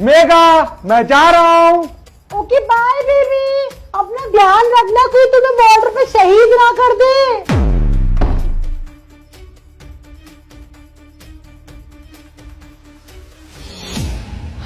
मेघा, मैं जा रहा हूँ। ओके बाय बेबी, अपना ध्यान रखना कोई तुम्हें बॉर्डर पे शहीद ना कर दे।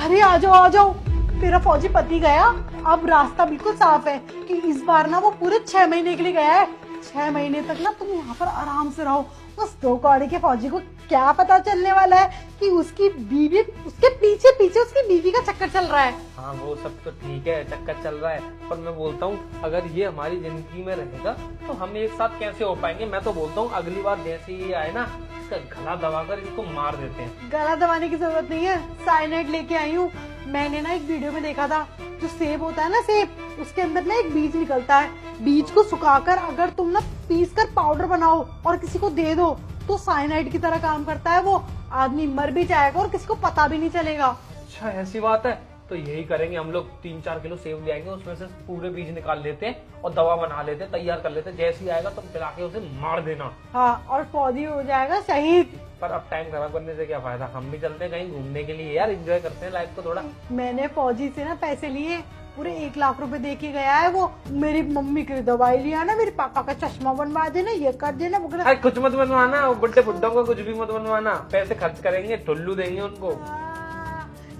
अरे आ जाओ आ जाओ, तेरा फौजी पति गया। अब रास्ता बिल्कुल साफ है कि इस बार ना वो पूरे 6 महीने के लिए गया है। 6 महीने तक ना तुम यहाँ पर आराम से रहो। उस 2 कौड़ी के फौजी को क्या पता चलने वाला है कि उसकी बीवी उसके पीछे पीछे उसकी बीवी का चक्कर चल रहा है। हाँ वो सब तो ठीक है, चक्कर चल रहा है, पर मैं बोलता हूँ अगर ये हमारी जिंदगी में रहेगा तो हम एक साथ कैसे हो पाएंगे। मैं तो बोलता हूँ अगली बार जैसे ये आए ना, इसका गला दबाकर इसको मार देते हैं। गला दबाने की जरूरत नहीं है, साइनाइड लेके आई हूँ। मैंने ना एक वीडियो में देखा था, जो सेब होता है ना सेब, उसके अंदर ना एक बीज निकलता है। बीज को सुखाकर अगर तुम ना पीस कर पाउडर बनाओ और किसी को दे दो तो साइनाइड की तरह काम करता है। वो आदमी मर भी जाएगा और किसी को पता भी नहीं चलेगा। अच्छा ऐसी बात है, तो यही करेंगे हम लोग। 3-4 किलो सेब ले आएंगे, उसमें से पूरे बीज निकाल लेते हैं और दवा बना लेते हैं, तैयार कर लेते हैं। जैसे ही आएगा तुम पिला के उसे मार देना। हाँ, और फौजी हो जाएगा शहीद। पर अब टाइम खराब करने से क्या फायदा, हम भी चलते हैं कहीं घूमने के लिए यार, एंजॉय करते हैं लाइफ को थोड़ा। मैंने फौजी से ना पैसे लिए, पूरे 1 लाख रुपए दे के गया है वो। मेरी मम्मी की दवाई लिया ना, मेरे पापा का चश्मा बनवा देना, ये कर देना, वो अरे कुछ मत बनवाना, बुढ़े बुड्ढों को कुछ भी मत बनवाना। पैसे खर्च करेंगे, ठुल्लू देंगे उनको।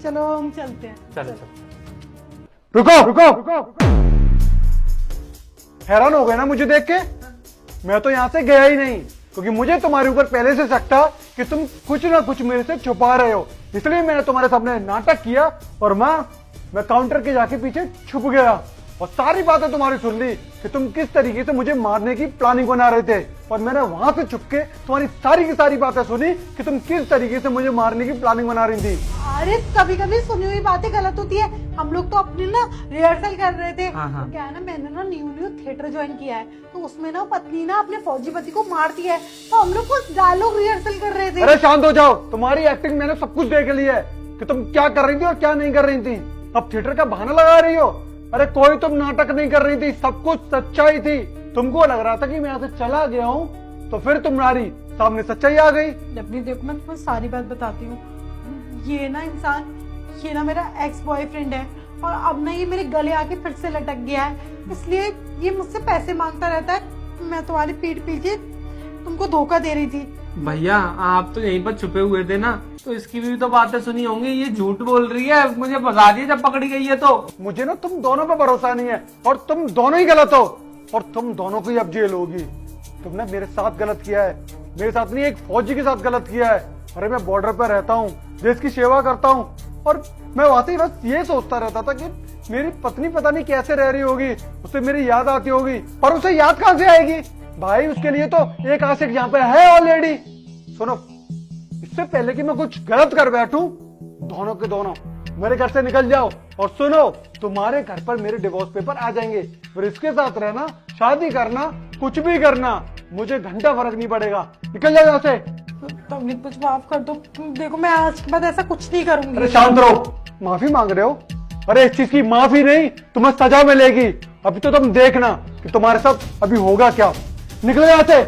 चलो हम चलते हैं। चल। रुको रुको रुको, हैरान हो गए ना मुझे देख के। मैं तो यहाँ से गया ही नहीं, क्योंकि मुझे तुम्हारे ऊपर पहले से शक था कि तुम कुछ ना कुछ मेरे से छुपा रहे हो। इसलिए मैंने तुम्हारे सामने नाटक किया और मैं काउंटर के जाके पीछे छुप गया और सारी बातें तुम्हारी सुन ली कि तुम किस तरीके से मुझे मारने की प्लानिंग बना रहे थे। और मैंने वहां से छुप के तुम्हारी सारी की सारी बातें सुनी कि तुम किस तरीके से मुझे मारने की प्लानिंग बना रही थी। अरे कभी कभी सुनी हुई बातें गलत होती है। हम लोग तो अपनी ना रिहर्सल कर रहे थे। हाँ। तो क्या है ना, मैंने ना न्यू थिएटर ज्वाइन किया है, तो उसमें ना पत्नी ना अपने फौजी पति को मारती है, तो हम लोग कुछ डायलॉग रिहर्सल कर रहे थे। अरे शांत हो जाओ, तुम्हारी एक्टिंग मैंने सब कुछ देख लिया है कि तुम क्या कर रही थी और क्या नहीं कर रही थी। अब थिएटर का बहाना लगा रही हो। अरे कोई तुम नाटक नहीं कर रही थी, सब कुछ सच्चाई थी। तुमको लग रहा था कि मैं यहाँ से चला गया हूँ, तो फिर तुम्हारी सामने सच्चाई आ गई। अपनी देखो, मैं तुम्हें सारी बात बताती हूँ। ये ना इंसान, ये ना मेरा एक्स बॉयफ्रेंड है, और अब ना ये मेरे गले आके फिर से लटक गया है, इसलिए ये मुझसे पैसे मांगता रहता है। मैं तुम्हारी पीठ पीछे तुमको धोखा दे रही थी। भैया आप तो यहीं पर छुपे हुए थे ना, तो इसकी भी तो बातें सुनी होंगी। ये झूठ बोल रही है, मुझे फंसा दिया जब पकड़ी गई है। तो मुझे ना तुम दोनों पे भरोसा नहीं है, और तुम दोनों ही गलत हो, और तुम दोनों को ही अब जेल होगी। तुमने मेरे साथ गलत किया है, मेरे साथ नहीं, एक फौजी के साथ गलत किया है। अरे मैं बॉर्डर पर रहता हूँ, देश की सेवा करता हूँ, और मैं वहां से बस ये सोचता रहता था कि मेरी पत्नी पता नहीं कैसे रह रही होगी, उसे मेरी याद आती होगी। पर उसे याद कहां से आएगी भाई, उसके लिए तो एक आशिक यहाँ पे है ऑलरेडी। सुनो, इससे पहले कि मैं कुछ गलत कर बैठूं, दोनों के दोनों मेरे घर से निकल जाओ। और सुनो, तुम्हारे घर पर मेरे डिवोर्स पेपर आ जाएंगे, फिर इसके साथ रहना, शादी करना, कुछ भी करना, मुझे घंटा फर्क नहीं पड़ेगा। निकल जाओ यहाँ से। तुम कुछ माफ कर दो, देखो मैं आज के बाद ऐसा कुछ नहीं करूंगी। अरे शांत रहो, माफी मांग रहे हो? अरे इस चीज की माफी नहीं, तुम्हें सजा मिलेगी। अभी तो तुम देखना कि तुम्हारे साथ अभी होगा क्या। निकलो यहाँ से।